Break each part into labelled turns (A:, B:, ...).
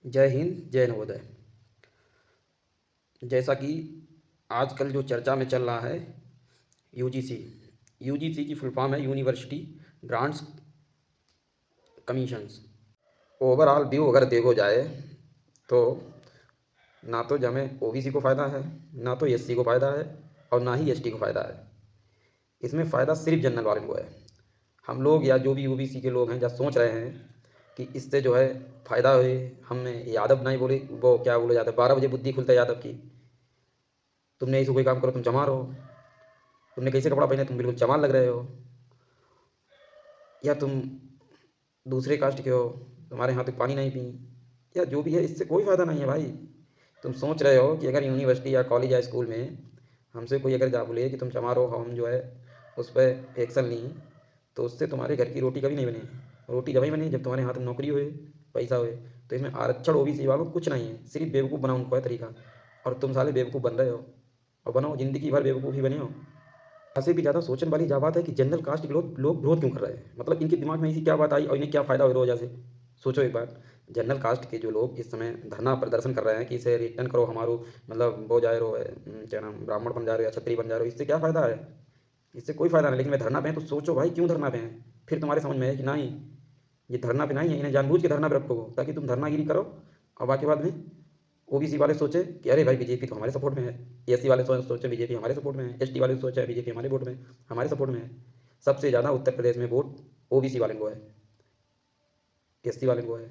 A: जय हिंद, जय नवोदय। जैसा कि आजकल जो चर्चा में चल रहा है यूजीसी। यूजीसी की फुल फॉर्म है university grants commissions. Overall view अगर देखो जाए तो ना तो हमें ओबीसी को फ़ायदा है, ना तो एससी को फ़ायदा है और ना ही एसटी को फ़ायदा है। इसमें फ़ायदा सिर्फ जनरल वाले को है। हम लोग या जो भी ओबीसी के लोग हैं जो सोच रहे हैं कि इससे जो है फ़ायदा है, हमें यादव नहीं बोले, वो क्या बोले जाते हैं, 12 बजे बुद्धि खुलता है यादव की। तुमने ऐसे कोई काम करो तुम चमार हो, तुमने कैसे कपड़ा पहने तुम बिल्कुल चमार लग रहे हो, या तुम दूसरे कास्ट के हो, तुम्हारे यहाँ तक पानी नहीं पी, या जो भी है, इससे कोई फ़ायदा नहीं है भाई। तुम सोच रहे हो कि अगर यूनिवर्सिटी या कॉलेज या स्कूल में हमसे कोई अगर जा बोले कि तुम चमार हो, हम जो है उस पर एक्शन लें, तो उससे तुम्हारे घर की रोटी कभी नहीं बने। रोटी जब ही बने जब तुम्हारे हाथ में नौकरी होए, पैसा होए। तो इसमें आरक्षण ओबीसी वालों को कुछ नहीं है, सिर्फ बेवकूफ़ बनाओ उनको है तरीका। और तुम साले बेवकूफ़ बन रहे हो और बनो, ज़िंदगी भर बेवकूफ़ ही बने हो। से भी ज़्यादा सोचने वाली जा बात है कि जनरल कास्ट के लोग विरोध क्यों कर रहे हैं, मतलब इनके दिमाग में ऐसी क्या बात आई और इन्हें क्या फ़ायदा हो वजह से। सोचो एक बार, जनरल कास्ट के जो लोग इस समय धरना प्रदर्शन कर रहे हैं कि इसे रिटर्न करो, हमारो मतलब वो जा रहे हो क्या नाम, ब्राह्मण बन जा रहे हो या क्षत्रिय बन जा रहे हो, इससे क्या फ़ायदा है। इससे कोई फ़ायदा नहीं, लेकिन वे धरना पे हैं तो सोचो भाई क्यों धरना पे हैं। फिर तुम्हारे समझ में है कि नहीं, ये धरना पे नहीं है, इन्हें जानबूझ के धरना पे रखो ताकि तुम धरनागिरी करो और बाकी बाद में ओबीसी वाले सोचे कि अरे भाई बीजेपी तो हमारे सपोर्ट में है, एससी वाले सोचे बीजेपी हमारे सपोर्ट में है, एसटी वाले सोचे बीजेपी हमारे वोट में, हमारे सपोर्ट में है। सबसे ज़्यादा उत्तर प्रदेश में वोट ओबीसी वाले को है, एससी वाले को है।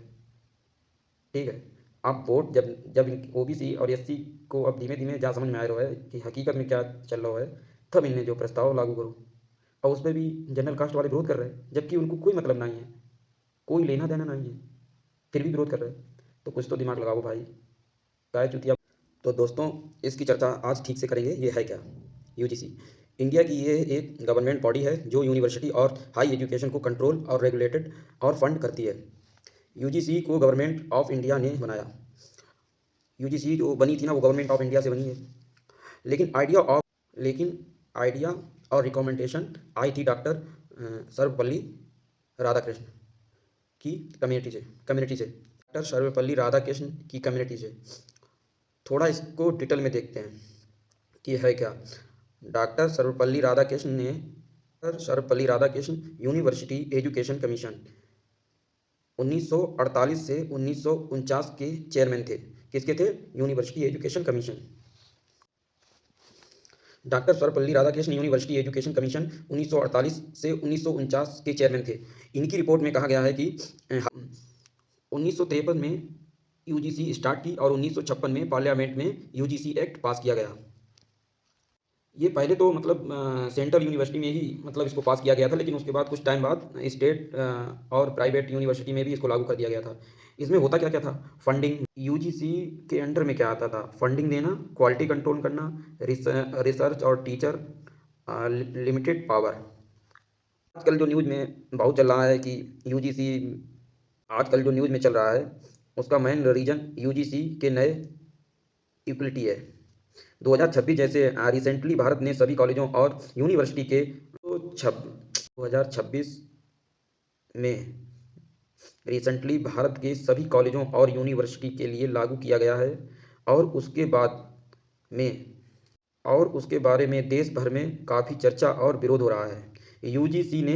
A: ठीक है। अब वोट जब जब ओबीसी और एससी को अब धीमे धीमे जहाँ समझ में आ रहा है कि हकीकत में क्या चल रहा है, तब इन्हें जो प्रस्ताव लागू करो। और उस पर भी जनरल कास्ट वाले विरोध कर रहे हैं, जबकि उनको कोई मतलब नहीं है, कोई लेना देना नहीं है, फिर भी विरोध कर रहे हैं। तो कुछ तो दिमाग लगाओ भाई, काय चुतिया। तो दोस्तों, इसकी चर्चा आज ठीक से करेंगे। ये है क्या यूजीसी? इंडिया की ये एक गवर्नमेंट बॉडी है जो यूनिवर्सिटी और हाई एजुकेशन को कंट्रोल और रेगुलेटेड और फंड करती है। यूजीसी को गवर्नमेंट ऑफ इंडिया ने बनाया। यूजीसी जो बनी थी ना, वो गवर्नमेंट ऑफ इंडिया से बनी है। लेकिन लेकिन आइडिया और रिकमेंडेशन आई थी डॉक्टर सर्वपल्ली राधाकृष्ण की कम्युनिटी से डॉक्टर सर्वपल्ली राधाकृष्ण की कम्युनिटी से। थोड़ा इसको डिटेल में देखते हैं कि है क्या। Doctor Sarvepalli Radhakrishna university education commission 1948 से 1949 के चेयरमैन थे। किसके थे? University education commission. Doctor Sarvepalli Radhakrishna university education commission 1948 से 1949 के चेयरमैन थे। इनकी रिपोर्ट में कहा गया है कि 1953 में यूजीसी स्टार्ट की और 1956 में पार्लियामेंट में यूजीसी एक्ट पास किया गया। ये पहले तो मतलब सेंट्रल यूनिवर्सिटी में ही मतलब इसको पास किया गया था, लेकिन उसके बाद कुछ टाइम बाद स्टेट और प्राइवेट यूनिवर्सिटी में भी इसको लागू कर दिया गया था। इसमें होता क्या क्या था? फंडिंग यूजीसी के अंडर में क्या आता था? फंडिंग देना, क्वालिटी कंट्रोल करना, रिसर्च और टीचर लिमिटेड पावर। आजकल जो न्यूज़ में बहुत चल रहा है कि यूजीसी, आजकल जो न्यूज़ में चल रहा है उसका मेन रीज़न यूजीसी के नए इक्वलिटी है। 2026 जैसे रिसेंटली भारत ने सभी कॉलेजों और यूनिवर्सिटी के 2026 में रिसेंटली भारत के सभी कॉलेजों और यूनिवर्सिटी के लिए लागू किया गया है। और उसके बाद में और उसके बारे में देश भर में काफ़ी चर्चा और विरोध हो रहा है। यूजीसी ने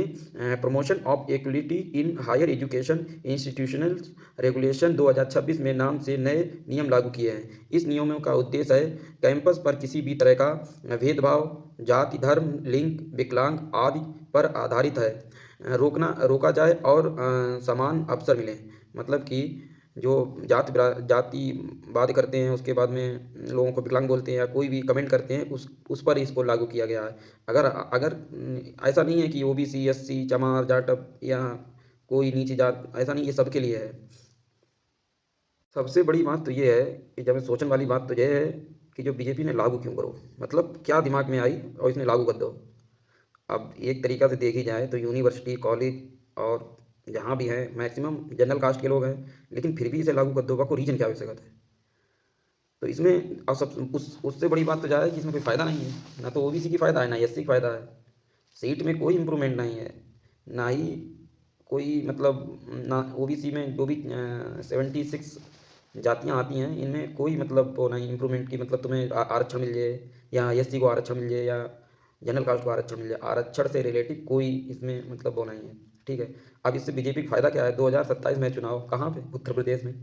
A: promotion of equality in higher education institutional regulation 2026 में नाम से नए नियम लागू किए हैं। इस नियमों का उद्देश्य है कैंपस पर किसी भी तरह का भेदभाव जाति, धर्म, लिंग, विकलांग आदि पर आधारित है रोका जाए और समान अवसर मिले। मतलब कि जो जातिवाद करते हैं, उसके बाद में लोगों को विकलांग बोलते हैं या कोई भी कमेंट करते हैं, उस पर इसको लागू किया गया है। अगर अगर ऐसा नहीं है कि ओबीसी, एससी, चमार, जाटव या कोई नीची जात, ऐसा नहीं, ये सबके लिए है। सबसे बड़ी बात तो ये है कि जब सोचने वाली बात तो ये है कि जो बीजेपी ने लागू क्यों करो, मतलब क्या दिमाग में आई और इसने लागू कर दो। अब एक तरीका से देखी जाए तो यूनिवर्सिटी, कॉलेज और जहाँ भी हैं मैक्सिमम जनरल कास्ट के लोग हैं, लेकिन फिर भी इसे लागू कर दो, को रीजन क्या आवश्यकता है। तो इसमें अब सब उससे बड़ी बात तो जा रहा है कि इसमें कोई फ़ायदा नहीं है, ना तो ओबीसी की फ़ायदा है ना एससी की फ़ायदा है। सीट में कोई इम्प्रूवमेंट नहीं है, ना ही कोई मतलब, ना ओबीसी में जो भी 76 जातियाँ आती हैं, इनमें कोई मतलब वो नहीं इम्प्रूवमेंट की, मतलब तुम्हें आरक्षण मिल जाए या एससी को आरक्षण मिल जाए या जनरल कास्ट को आरक्षण मिल जाए, आरक्षण से रिलेटिव कोई इसमें मतलब वो नहीं है। ठीक है। अब इससे बीजेपी का फ़ायदा क्या है, 2027 में चुनाव कहाँ पे, उत्तर प्रदेश में।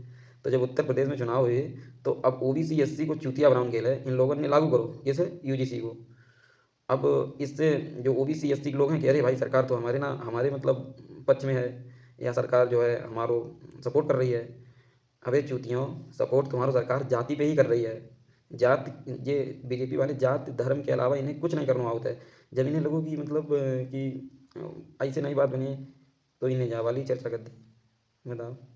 A: तो जब उत्तर प्रदेश में चुनाव हुए, तो अब ओबीसी एससी को चूतिया बनाने के लिए इन लोगों ने लागू करो जैसे यूजीसी को। अब इससे जो ओबीसी एसटी के लोग हैं, कह रहे भाई सरकार तो हमारे ना हमारे मतलब पक्ष में है, या सरकार जो है हमारो सपोर्ट कर रही है। अबे चूतियों, सपोर्ट तुम्हारा सरकार जाति पे ही कर रही है। जात, ये बीजेपी वाले जात धर्म के अलावा इन्हें कुछ नहीं करना होता है। जब इन्हें लोगों की मतलब कि ऐसे नई बात बनी है, तो इन्हें जा वाली चर्चा कर दी। बताओ।